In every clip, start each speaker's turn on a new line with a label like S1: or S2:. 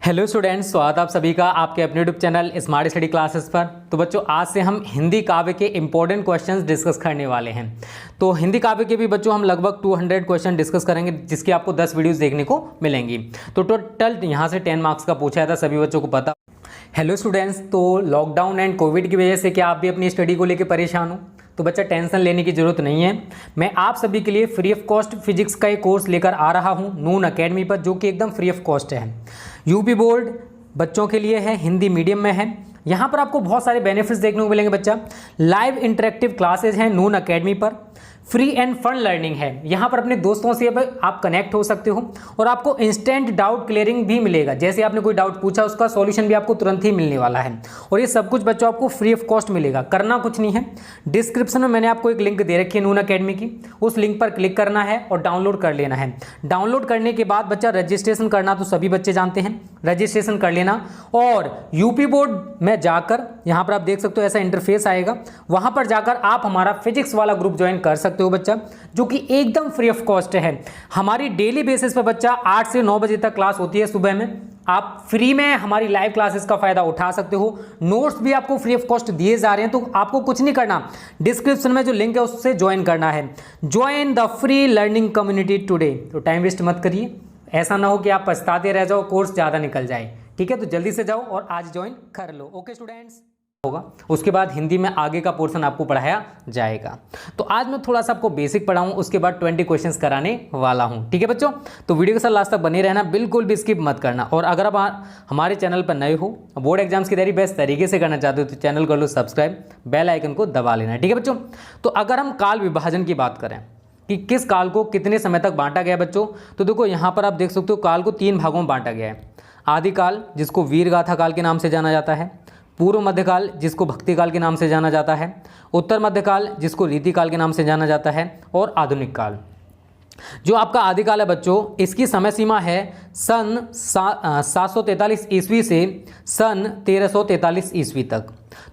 S1: Hello students, स्वागत आप सभी का आपके अपने YouTube channel smart study classes पर। तो बच्चों, आज से हम हिंदी काव्य के इंपॉर्टेंट क्वेश्चंस डिस्कस करने वाले हैं। तो हिंदी काव्य के भी बच्चों हम लगभग 200 क्वेश्चन डिस्कस करेंगे, जिसकी आपको 10 वीडियोस देखने को मिलेंगी। तो टोटल यहाँ से 10 मार्क्स का पूछा था, सभी बच्चों को पता। हेलो स्टूडेंट्स, तो लॉकडाउन एंड कोविड की वजह से क्या आप भी अपनी स्टडी को लेकर परेशान हो? तो बच्चा टेंशन लेने की जरूरत नहीं है। मैं आप सभी के लिए फ्री ऑफ कॉस्ट फिजिक्स का एक कोर्स लेकर आ रहा हूं नून अकेडमी पर, जो कि एकदम फ्री ऑफ कॉस्ट है। यूपी बोर्ड बच्चों के लिए है, हिंदी मीडियम में है। यहाँ पर आपको बहुत सारे बेनिफिट्स देखने को मिलेंगे बच्चा। लाइव इंटरेक्टिव क्लासेज हैं नून अकेडमी पर। फ्री एंड फन लर्निंग है, यहाँ पर अपने दोस्तों से आप कनेक्ट हो सकते हो और आपको इंस्टेंट डाउट क्लियरिंग भी मिलेगा। जैसे आपने कोई डाउट पूछा, उसका सॉल्यूशन भी आपको तुरंत ही मिलने वाला है। और ये सब कुछ बच्चों आपको फ्री ऑफ कॉस्ट मिलेगा, करना कुछ नहीं है। डिस्क्रिप्शन में मैंने आपको एक लिंक दे रखी है नून अकेडमी की, उस लिंक पर क्लिक करना है और डाउनलोड कर लेना है। डाउनलोड करने के बाद बच्चा रजिस्ट्रेशन करना तो सभी बच्चे जानते हैं, रजिस्ट्रेशन कर लेना। और यूपी बोर्ड में जाकर यहाँ पर आप देख सकते हो ऐसा इंटरफेस आएगा, वहाँ पर जाकर आप हमारा फिजिक्स वाला ग्रुप ज्वाइन कर सकते हो बच्चा, जो कि एकदम फ्री ऑफ कॉस्ट है। हमारी डेली बेसिस पर बच्चा 8 से 9 बजे तक क्लास होती है सुबह में। आप फ्री में हमारी लाइव क्लासेस का फायदा उठा सकते हो। नोट्स भी आपको फ्री ऑफ कॉस्ट दिए जा रहे हैं, तो आपको कुछ नहीं करना, डिस्क्रिप्शन में जो लिंक है उससे ज्वाइन करना है। Join the free learning community today. तो टाइम वेस्ट मत करिए, ऐसा ना हो कि आप पछताते रह जाओ, कोर्स ज़्यादा निकल जाए। ठीक है, तो जल्दी से जाओ और आज ज्वाइन कर लो। ओके स्टूडेंट्स, होगा उसके बाद हिंदी में आगे का पोर्शन आपको पढ़ाया जाएगा। तो आज मैं थोड़ा सा आपको बेसिक पढ़ाऊं, उसके बाद 20 क्वेश्चंस कराने वाला हूं। ठीक है बच्चों, तो वीडियो के साथ लास्ट तक बने रहना, बिल्कुल भी स्किप मत करना। और अगर आप हमारे चैनल पर नए हो, बोर्ड एग्जाम्स की तैयारी बेस्ट तरीके से करना चाहते हो, तो चैनल कर लो सब्सक्राइब, बेल आइकन को दबा लेना। ठीक है बच्चों, तो अगर हम काल विभाजन की बात करें कि किस काल को कितने समय तक बांटा गया बच्चों, तो देखो यहाँ पर आप देख सकते हो काल को 3 भागों में बांटा गया है। आदिकाल, जिसको वीरगाथा काल के नाम से जाना जाता है, पूर्व मध्यकाल, जिसको भक्ति काल के नाम से जाना जाता है, उत्तर मध्यकाल, जिसको रीति काल के नाम से जाना जाता है, और आधुनिक काल। जो आपका आदिकाल है बच्चों, इसकी समय सीमा है सन 743 ईस्वी से सन 1343 ईस्वी तक।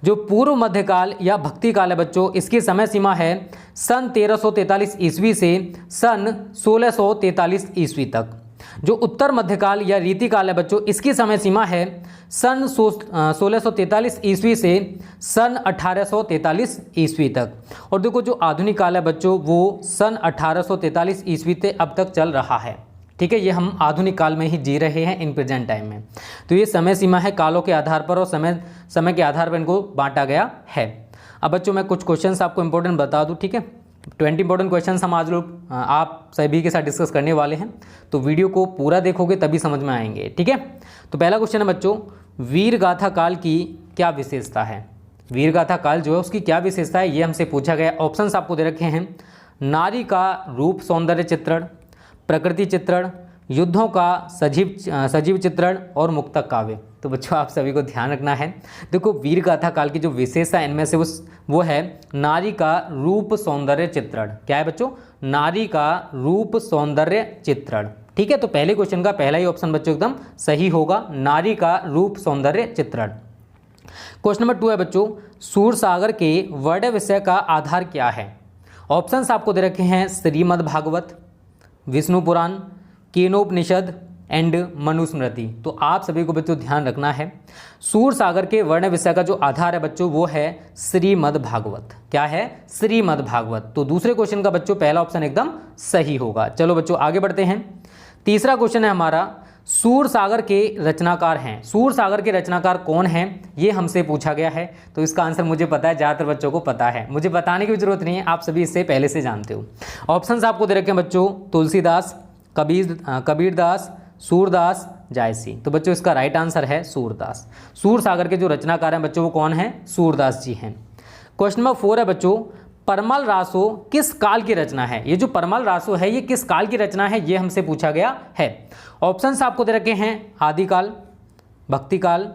S1: जो पूर्व मध्यकाल या भक्ति काल है बच्चों, इसकी समय सीमा है सन 1343 ईस्वी से सन 1643 ईस्वी तक। जो उत्तर मध्यकाल या रीति काल है बच्चों, इसकी समय सीमा है सन 1643 ईस्वी से सन 1843 ईस्वी तक। और देखो जो आधुनिक काल है बच्चों, वो सन 1843 ईस्वी से अब तक चल रहा है। ठीक है, ये हम आधुनिक काल में ही जी रहे हैं इन प्रेजेंट टाइम में। तो ये समय सीमा है कालों के आधार पर, और समय के आधार पर इनको बांटा गया है। अब बच्चों मैं कुछ क्वेश्चंस आपको इंपॉर्टेंट बता दूं। ठीक है, 20 इंपॉर्टेंट क्वेश्चंस हम आज लोग आप सभी के साथ डिस्कस करने वाले हैं, तो वीडियो को पूरा देखोगे तभी समझ में आएंगे। ठीक है, तो पहला क्वेश्चन है बच्चों, वीरगाथा काल की क्या विशेषता है? वीरगाथा काल जो है उसकी क्या विशेषता है, ये हमसे पूछा गया। ऑप्शंस आपको दे रखे हैं। नारी का रूप सौंदर्य चित्रण, प्रकृति चित्रण, युद्धों का सजीव चित्रण, और मुक्तक काव्य। तो बच्चों आप सभी को ध्यान रखना है। देखो वीरगाथा काल की जो विशेषता है इनमें से वो है नारी का रूप सौंदर्य चित्रण। क्या है बच्चों? नारी का रूप सौंदर्य चित्रण। ठीक है, तो पहले क्वेश्चन का पहला ही ऑप्शन बच्चों एकदम सही होगा, नारी का रूप सौंदर्य चित्रण। क्वेश्चन नंबर 2 है बच्चों, सूरसागर के वर्ण विषय का आधार क्या है? ऑप्शंस आपको दे रखे हैं श्रीमद् भागवत, विष्णु पुराण, केनोपनिषद एंड मनुस्मृति। तो आप सभी को बच्चों ध्यान रखना है, सूरसागर के वर्ण विषय का जो आधार है बच्चों वो है श्रीमद् भागवत। क्या है? श्रीमद् भागवत। तो दूसरे क्वेश्चन का बच्चों पहला ऑप्शन एकदम सही होगा। चलो बच्चों आगे बढ़ते हैं। तीसरा क्वेश्चन है हमारा, सूरसागर के रचनाकार हैं। सूरसागर के रचनाकार कौन हैं, ये हमसे पूछा गया है। तो इसका आंसर मुझे पता है, ज़्यादातर बच्चों को पता है, मुझे बताने की जरूरत नहीं है, आप सभी इससे पहले से जानते हो। ऑप्शंस आपको दे रखे हैं बच्चों, तुलसीदास, कबीरदास, सूरदास, जायसी। तो बच्चों इसका राइट आंसर है सूरदास। सूरसागर के जो रचनाकार हैं बच्चों वो कौन है? सूरदास जी हैं। क्वेश्चन नंबर 4 है बच्चों, परमल रासो किस काल की रचना है? ये जो परमल रासो है ये किस काल की रचना है, ये हमसे पूछा गया है। ऑप्शंस आपको दे रखे हैं आदिकाल, भक्तिकाल,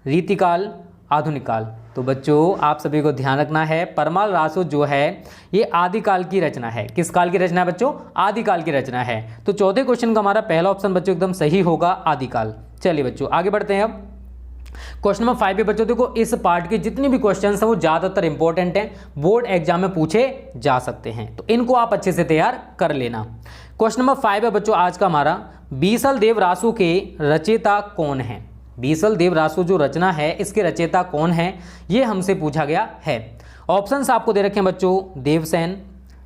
S1: रीतिकाल, आधुनिक काल। तो बच्चों आप सभी को ध्यान रखना है, परमल रासो जो है ये आदिकाल की रचना है। किस काल की रचना है बच्चों? आदिकाल की रचना है। तो चौथे क्वेश्चन का हमारा पहला ऑप्शन बच्चों एकदम सही होगा, आदिकाल। चलिए बच्चों आगे बढ़ते हैं। अब क्वेश्चन नंबर 5 पे बच्चों देखो, इस पार्ट के जितने भी क्वेश्चंस हैं वो ज़्यादातर इंपॉर्टेंट हैं, बोर्ड एग्जाम में पूछे जा सकते हैं, तो इनको आप अच्छे से तैयार कर लेना। क्वेश्चन नंबर 5 है बच्चों आज का हमारा, बीसल देव रासु के रचयिता कौन है? बीसल देव रासु जो रचना है इसके रचयिता कौन है, ये हमसे पूछा गया है। ऑप्शंस आपको दे रखे हैं बच्चों, देवसेन,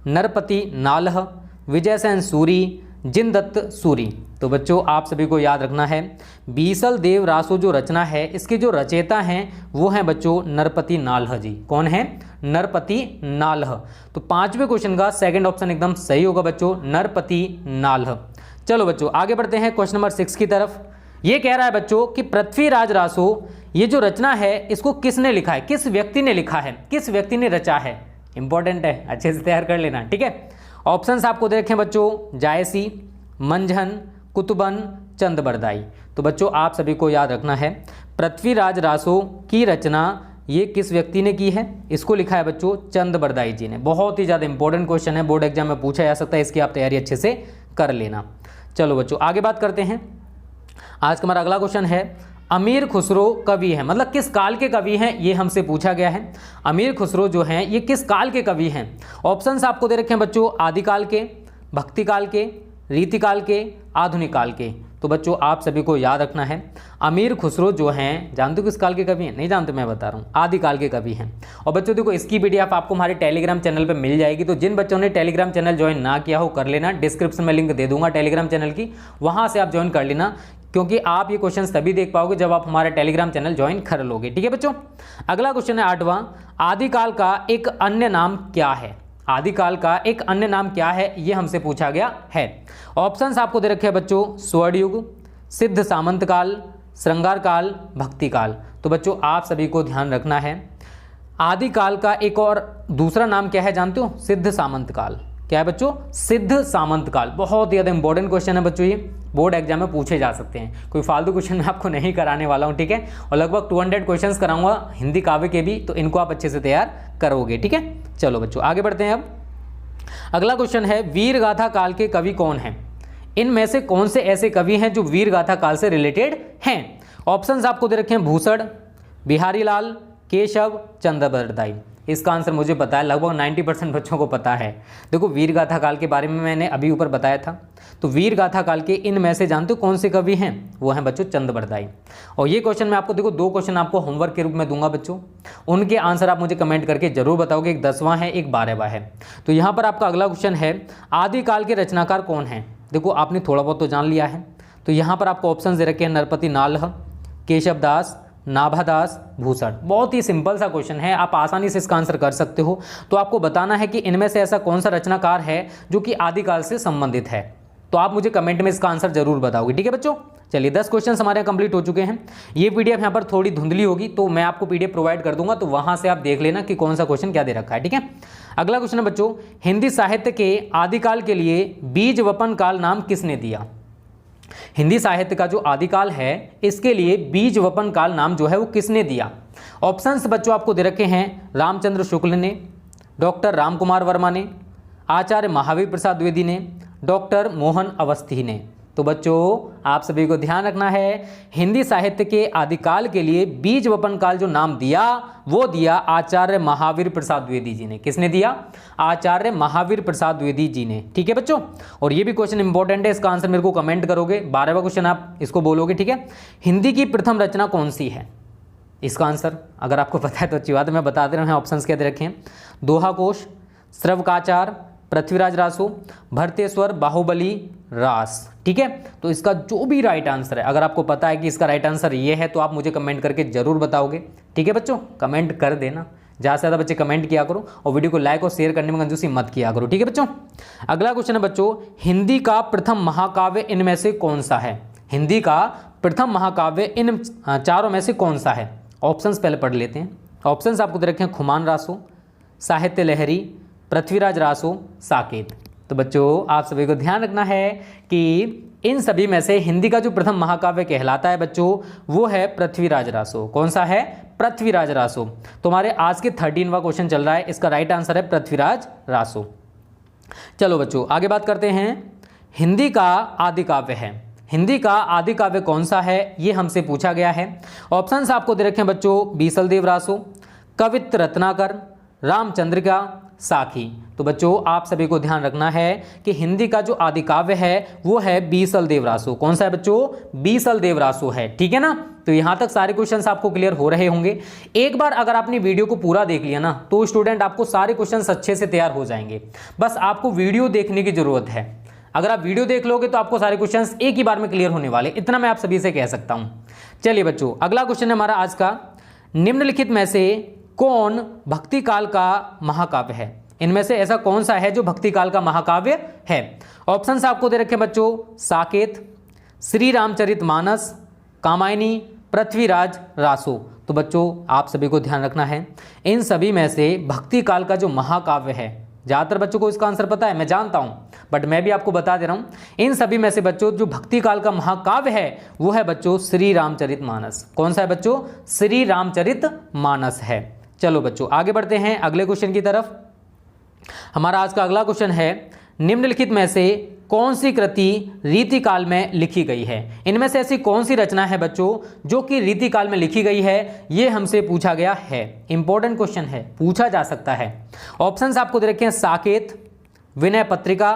S1: नरपति नालह, विजयसेन सूरी, जिनदत्त सूरी। तो बच्चों आप सभी को याद रखना है, बीसल देव रासु जो रचना है इसके जो रचयिता हैं वो हैं बच्चों नरपति नालह जी। कौन है? नरपति नालह। तो पांचवें क्वेश्चन का सेकंड ऑप्शन एकदम सही होगा बच्चों, नरपति नालह। चलो बच्चों आगे बढ़ते हैं क्वेश्चन नंबर 6 की तरफ। ये कह रहा है बच्चों कि पृथ्वीराज रासु ये जो रचना है इसको किसने लिखा है, किस व्यक्ति ने लिखा है, किस व्यक्ति ने रचा है? इंपॉर्टेंट है, अच्छे से तैयार कर लेना, ठीक है। ऑप्शंस आपको देखें बच्चों, जायसी, मंझन, कुतुबन, चंदबरदाई। तो बच्चों आप सभी को याद रखना है, पृथ्वीराज रासु की रचना ये किस व्यक्ति ने की है? इसको लिखा है बच्चों चंदबरदाई जी ने। बहुत ही ज़्यादा इंपॉर्टेंट क्वेश्चन है, बोर्ड एग्जाम में पूछा जा सकता है, इसकी आप तैयारी अच्छे से कर लेना। चलो बच्चों आगे बात करते हैं। आज का हमारा अगला क्वेश्चन है, अमीर खुसरो कवि है, मतलब किस काल के कवि हैं, ये हमसे पूछा गया है। अमीर खुसरो जो हैं ये किस काल के कवि हैं? ऑप्शंस आपको दे रखे हैं बच्चों, आदिकाल के, भक्ति काल के, रीतिकाल के, आधुनिक काल के। तो बच्चों आप सभी को याद रखना है, अमीर खुसरो जो हैं, जानते हो किस काल के कवि हैं? नहीं जानते, मैं बता रहा हूँ, आदिकाल के कवि हैं। और बच्चों देखो इसकी पीडीएफ आपको हमारे टेलीग्राम चैनल पे मिल जाएगी, तो जिन बच्चों ने टेलीग्राम चैनल ज्वाइन ना किया हो कर लेना, डिस्क्रिप्शन में लिंक दे दूंगा टेलीग्राम चैनल की, वहाँ से आप ज्वाइन कर लेना, क्योंकि आप ये क्वेश्चन तभी देख पाओगे जब आप हमारा टेलीग्राम चैनल ज्वाइन कर लोगे, ठीक है बच्चों। अगला क्वेश्चन है 8वां, आदिकाल का एक अन्य नाम क्या है? आदिकाल का एक अन्य नाम क्या है, ये हमसे पूछा गया है। ऑप्शंस आपको दे रखे हैं बच्चों, स्वर्णयुग, सिद्ध सामंत काल, श्रृंगार काल, भक्ति काल। तो बच्चों आप सभी को ध्यान रखना है, आदिकाल का एक और दूसरा नाम क्या है जानते हो? सिद्ध सामंत काल। क्या है बच्चों? सिद्ध सामंत काल। बहुत ही ज़्यादा इंपॉर्टेंट क्वेश्चन है बच्चों, ये बोर्ड एग्जाम में पूछे जा सकते हैं, कोई फालतू क्वेश्चन मैं आपको नहीं कराने वाला हूँ, ठीक है। और लगभग 200 क्वेश्चंस कराऊंगा हिंदी काव्य के भी, तो इनको आप अच्छे से तैयार करोगे, ठीक है। चलो बच्चों आगे बढ़ते हैं। अब अगला क्वेश्चन है, वीरगाथा काल के कवि कौन हैं? इनमें से कौन से ऐसे कवि हैं जो वीरगाथा काल से रिलेटेड हैं? ऑप्शंस आपको दे रखे हैं, भूषण, बिहारी लाल, केशव, चंदबरदाई। इसका आंसर मुझे पता है, लगभग 90% बच्चों को पता है। देखो वीरगाथा काल के बारे में मैंने अभी ऊपर बताया था, तो वीरगाथा काल के इनमें से जानते हो कौन से कवि हैं? वो हैं बच्चों चंदबरदाई। और ये क्वेश्चन मैं आपको देखो 2 क्वेश्चन आपको होमवर्क के रूप में दूंगा बच्चों, उनके आंसर आप मुझे कमेंट करके जरूर बताओगे, एक 10वां है एक 12वां है। तो यहाँ पर आपका अगला क्वेश्चन है, आदिकाल के रचनाकार कौन है? देखो आपने थोड़ा बहुत तो जान लिया है, तो यहाँ पर आपको ऑप्शन दे रखे हैं, नरपति नालह, केशव दास, नाभादास, भूषण। बहुत ही सिंपल सा क्वेश्चन है, आप आसानी से इसका आंसर कर सकते हो। तो आपको बताना है कि इनमें से ऐसा कौन सा रचनाकार है जो कि आदिकाल से संबंधित है, तो आप मुझे कमेंट में इसका आंसर जरूर बताओगे, ठीक है बच्चों। चलिए 10 क्वेश्चन हमारे कंप्लीट हो चुके हैं। ये पीडीएफ यहाँ पर थोड़ी धुंधली होगी, तो मैं आपको पीडीएफ प्रोवाइड कर दूंगा, तो वहां से आप देख लेना कि कौन सा क्वेश्चन क्या दे रखा है, ठीक है। अगला क्वेश्चन है बच्चों, हिंदी साहित्य के आदिकाल के लिए बीज वपन काल नाम किसने दिया? हिंदी साहित्य का जो आदिकाल है इसके लिए बीज वपन काल नाम जो है वो किसने दिया? ऑप्शंस बच्चों आपको दे रखे हैं, रामचंद्र शुक्ल ने, डॉक्टर रामकुमार वर्मा ने, आचार्य महावीर प्रसाद द्विवेदी ने, डॉक्टर मोहन अवस्थी ने। तो बच्चों आप सभी को ध्यान रखना है, हिंदी साहित्य के आदिकाल के लिए बीज वपन काल जो नाम दिया वो दिया आचार्य महावीर प्रसाद द्विवेदी जी ने। किसने दिया? आचार्य महावीर प्रसाद द्विवेदी जी ने, ठीक है बच्चों। और ये भी क्वेश्चन इंपॉर्टेंट है, इसका आंसर मेरे को कमेंट करोगे, 12वां क्वेश्चन आप इसको बोलोगे, ठीक है। हिंदी की प्रथम रचना कौन सी है? इसका आंसर अगर आपको पता है तो अच्छी बात है, मैं बता दे रहा हूँ। ऑप्शंस क्या दे रखे हैं, दोहा कोश, श्रवकाचार, पृथ्वीराज रासु, भरतेश्वर बाहुबली रास, ठीक है। तो इसका जो भी राइट आंसर है, अगर आपको पता है कि इसका राइट आंसर ये है, तो आप मुझे कमेंट करके जरूर बताओगे, ठीक है बच्चों। कमेंट कर देना, ज़्यादा से ज़्यादा बच्चे कमेंट किया करो, और वीडियो को लाइक और शेयर करने में कंजूसी मत किया करो, ठीक है बच्चों। अगला क्वेश्चन है बच्चों, हिंदी का प्रथम महाकाव्य इनमें से कौन सा है? हिंदी का प्रथम महाकाव्य इन चारों में से कौन सा है? ऑप्शंस पहले पढ़ लेते हैं। ऑप्शंस आपको दे रखे हैं, खुमान रासो, साहित्य लहरी, पृथ्वीराज रासो, साकेत। तो बच्चों आप सभी को ध्यान रखना है कि इन सभी में से हिंदी का जो प्रथम महाकाव्य कहलाता है बच्चों वो है पृथ्वीराज रासो। कौन सा है? पृथ्वीराज रासो। तो हमारे आज के 13वां क्वेश्चन चल रहा है, इसका राइट आंसर है पृथ्वीराज रासो। चलो बच्चों आगे बात करते हैं, हिंदी का आदि काव्य है, हिंदी का आदि काव्य कौन सा है ये हमसे पूछा गया है। ऑप्शंस आपको दे रखे हैं बच्चों, बीसल देव रासो, कवित्त रत्नाकर, रामचंद्रिका, साखी। तो बच्चों आप सभी को ध्यान रखना है कि हिंदी का जो आदि काव्य है वो है बीसल देवरासु। कौन सा है बच्चों? बीसल देवरासु है, ठीक है ना। तो यहां तक सारे क्वेश्चंस आपको क्लियर हो रहे होंगे। एक बार अगर आपने वीडियो को पूरा देख लिया ना तो स्टूडेंट आपको सारे क्वेश्चंस अच्छे से तैयार हो जाएंगे। बस आपको वीडियो देखने की जरूरत है। अगर आप वीडियो देख लोगे तो आपको सारे क्वेश्चंस एक ही बार में क्लियर होने वाले, इतना मैं आप सभी से कह सकता हूं। चलिए बच्चों, अगला क्वेश्चन है हमारा आज का, निम्नलिखित में से कौन भक्ति काल का महाकाव्य है? इनमें से ऐसा कौन सा है जो भक्ति काल का महाकाव्य है? ऑप्शंस आपको दे रखे बच्चों, साकेत, श्री रामचरितमानस, कामायनी, पृथ्वीराज, रासो। तो बच्चों आप सभी को ध्यान रखना है, इन सभी में से भक्ति काल का जो महाकाव्य है, ज़्यादातर बच्चों को इसका आंसर पता है, मैं जानता हूं, बट मैं भी आपको बता दे रहा हूं, इन सभी में से बच्चों जो भक्ति काल का महाकाव्य है वो है बच्चों श्री रामचरितमानस। कौन सा है बच्चों? श्री रामचरितमानस है। चलो बच्चों आगे बढ़ते हैं अगले क्वेश्चन की तरफ। हमारा आज का अगला क्वेश्चन है, निम्नलिखित में से कौन सी कृति रीतिकाल में लिखी गई है? इनमें से ऐसी कौन सी रचना है बच्चों जो कि रीतिकाल में लिखी गई है? ये हमसे पूछा गया है, इंपॉर्टेंट क्वेश्चन है, पूछा जा सकता है। ऑप्शंस आपको दे रखे हैं, साकेत, विनय पत्रिका,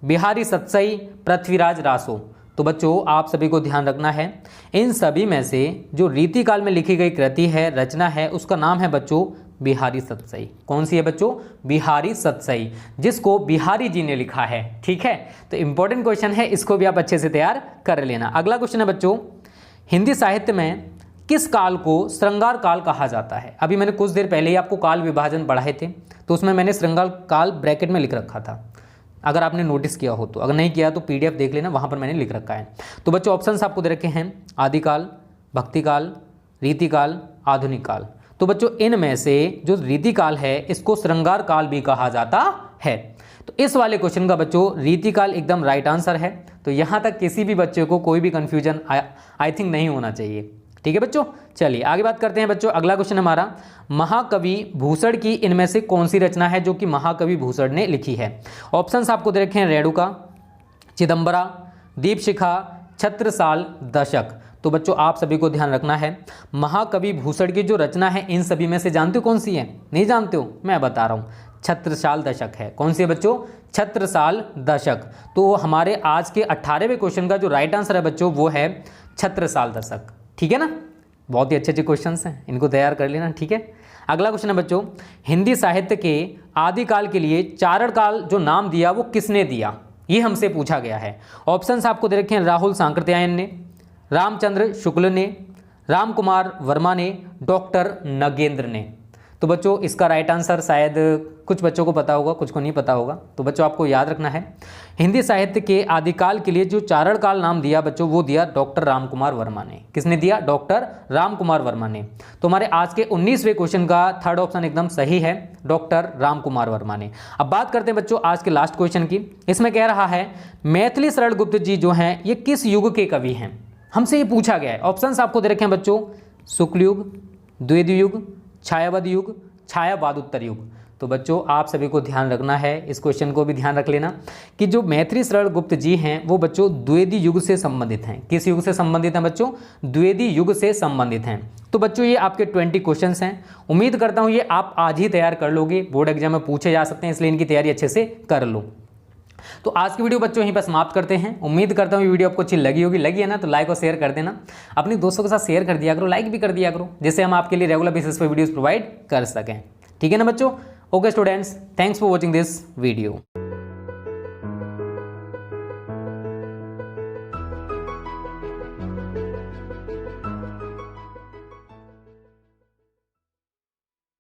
S1: बिहारी सतसई, पृथ्वीराज, रासो। तो बच्चों आप सभी को ध्यान रखना है, इन सभी में से जो रीतिकाल में लिखी गई कृति है, रचना है, उसका नाम है बच्चों बिहारी सतसई। कौन सी है बच्चों? बिहारी सतसई, जिसको बिहारी जी ने लिखा है, ठीक है। तो इंपॉर्टेंट क्वेश्चन है, इसको भी आप अच्छे से तैयार कर लेना। अगला क्वेश्चन है बच्चों, हिंदी साहित्य में किस काल को श्रृंगार काल कहा जाता है? अभी मैंने कुछ देर पहले ही आपको काल विभाजन पढ़ाए थे, तो उसमें मैंने श्रृंगार काल ब्रैकेट में लिख रखा था, अगर आपने नोटिस किया हो तो। अगर नहीं किया तो पीडीएफ देख लेना, वहां पर मैंने लिख रखा है। तो बच्चों ऑप्शंस आपको दे रखे हैं, आदिकाल, भक्तिकाल, रीतिकाल, आधुनिक काल। तो बच्चों इनमें से जो रीतिकाल है इसको श्रृंगार काल भी कहा जाता है। तो इस वाले क्वेश्चन का बच्चों रीतिकाल एकदम राइट आंसर है। तो यहां तक किसी भी बच्चे को कोई भी कंफ्यूजन आई थिंक नहीं होना चाहिए, ठीक है बच्चों। चलिए आगे बात करते हैं बच्चों। अगला क्वेश्चन हमारा, महाकवि भूषण की इनमें से कौन सी रचना है जो कि महाकवि भूषण ने लिखी है? ऑप्शंस आपको दे रखे हैं, रेणुका, चिदंबरा, दीपशिखा, छत्रसाल, दशक। तो बच्चों आप सभी को ध्यान रखना है, महाकवि भूषण की जो रचना है इन सभी में से जानते हो कौन सी है? नहीं जानते हो? मैं बता रहा हूं, छत्रसाल दशक है। कौन सी है बच्चों? छत्रसाल दशक। तो हमारे आज के 18वें क्वेश्चन का जो राइट आंसर है बच्चों वो है छत्रसाल दशक, ठीक है ना। बहुत ही अच्छे अच्छे क्वेश्चंस हैं, इनको तैयार कर लेना, ठीक है। अगला क्वेश्चन है बच्चों, हिंदी साहित्य के आदिकाल के लिए चारण काल जो नाम दिया वो किसने दिया? ये हमसे पूछा गया है। ऑप्शंस आपको दे रखे हैं, राहुल सांकृत्यायन ने, रामचंद्र शुक्ल ने, राम कुमार वर्मा ने, डॉक्टर नगेंद्र ने। तो बच्चों इसका राइट आंसर शायद कुछ बच्चों को पता होगा, कुछ को नहीं पता होगा। तो बच्चों आपको याद रखना है, हिंदी साहित्य के आदिकाल के लिए जो चारण काल नाम दिया बच्चों वो दिया डॉक्टर राम कुमार वर्मा ने। किसने दिया? डॉक्टर राम कुमार वर्मा ने। तो हमारे आज के 19वें क्वेश्चन का थर्ड ऑप्शन एकदम सही है, डॉक्टर राम कुमार वर्मा ने। अब बात करते हैं बच्चों आज के लास्ट क्वेश्चन की। इसमें कह रहा है, मैथिली शरण गुप्त जी जो हैं ये किस युग के कवि हैं? हमसे ये पूछा गया है। ऑप्शंस आपको दे रखे हैं बच्चों, शुक्ल युग, द्वितीय युग, छायावाद युग, छायावादोत्तर युग। तो बच्चों आप सभी को ध्यान रखना है, इस क्वेश्चन को भी ध्यान रख लेना कि जो मैथिली शरण गुप्त जी हैं वो बच्चों द्वितीय युग से संबंधित हैं। किस युग से संबंधित हैं बच्चों? द्वितीय युग से संबंधित हैं। तो बच्चों ये आपके 20 क्वेश्चंस हैं। उम्मीद करता हूँ ये आप आज ही तैयार कर लोगे, बोर्ड एग्जाम में पूछे जा सकते हैं, इसलिए इनकी तैयारी अच्छे से कर लो। तो आज की वीडियो बच्चों यहीं पर समाप्त करते हैं। उम्मीद करता हूँ ये वीडियो आपको अच्छी लगी होगी। लगी है ना तो लाइक और शेयर कर देना, अपने दोस्तों के साथ शेयर कर दिया करो, लाइक भी कर दिया करो, जिससे हम आपके लिए रेगुलर बेसिस पर वीडियोस प्रोवाइड कर सकें, ठीक है ना बच्चों। Okay students, thanks for watching this video.